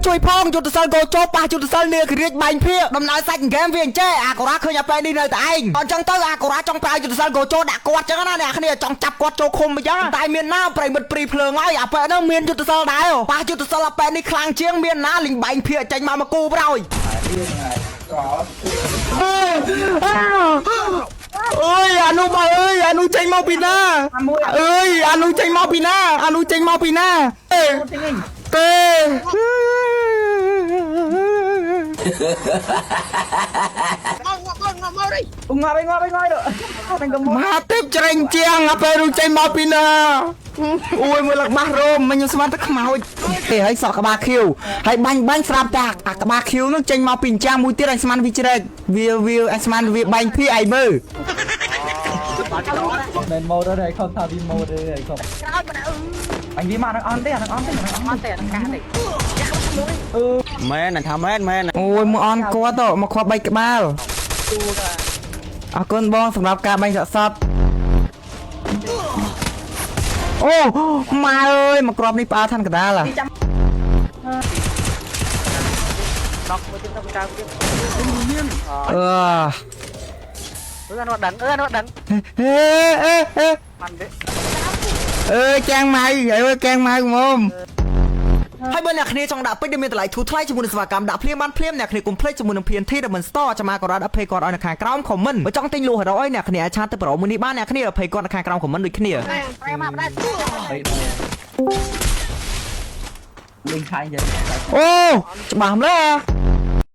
ជួយផងយុទ្ធសាស្ត្រកោចោប៉ះយុទ្ធសាស្ត្រនេះគឺរៀបបាញ់ភៀដំណើរសាច់ហ្គេមវាអញ្ចេះអាកូរ៉ាឃើញអាពេលនេះនៅតែឯងអញ្ចឹងទៅអាកូរ៉ាចង់ប្រើយុទ្ធសាស្ត្រកោចោដាក់គាត់ចឹងណាអ្នកគ្នាចង់ចាប់គាត់ចូលឃុំអញ្ចឹងតែមានណាប្រិមិត្តព្រីភ្លើងហើយអាពេលហ្នឹងមានយុទ្ធសាស្ត្រដែរប៉ះយុទ្ធសាស្ត្រអាពេលនេះខ្លាំងជាងមានណាលីងបាញ់ភៀចេញមកគូប្រោយអើយអានោះបើអើយអានោះចេញមកពីណាអើយអានោះចេញមកពីណាអានោះចេញមកពីណាទេមកទេពច្រេងជាងអាពេលនោះចេញមកពីណាអូយមើលលបាស់រោមមិនខ្ញុំស្មានតែខ្មោចទេហើយសក់ក្បាលខៀវហើយបាញ់ស្រាប់តាអាក្បាលខៀវនោះចេញមកពីចាស់មួយទៀតឲ្យស្មានវាជ្រែកវាឲ្យស្មានវាបាញ់ភីឲ្យមើលមិនម៉ូតទេខំថាវាម៉ូតទេខំអញវាមកអត់ទេអត់ទេកាសទេមែនថាមែនអូយមកអន់គាត់ទៅមកខប់3ក្បាលអរគុណបងសម្រាប់ការបាញ់សក់សពអូម៉ែអើយមកក្របនេះផ្អើឋានកដាលដកមួយទៀតទៅកៅទៀតនោះដឹងចាំងម៉ៅចាំងម៉ៅមុំហើយបើអ្នកគ្នាចង់ដាក់ពេជ្រដែលមានតម្លៃធូរថ្លៃជាមួយនឹងសេវាកម្មដាក់ភ្លាមបានភ្លាមអ្នកគ្នាកុំភ្លេចជាមួយនឹង PNT ដែលមិន store ចាំមកក៏រត់អភ័យគាត់ឲ្យនៅខាងក្រោម comment បើចង់ទិញលក់100អ្នកគ្នាអាចឆាតទៅប្រមួយនេះបានអ្នកគ្នាអភ័យគាត់នៅខាងក្រោម comment ដូចគ្នាលេងឆាយយ៉ាងអូច្បាស់ម្ល៉េះ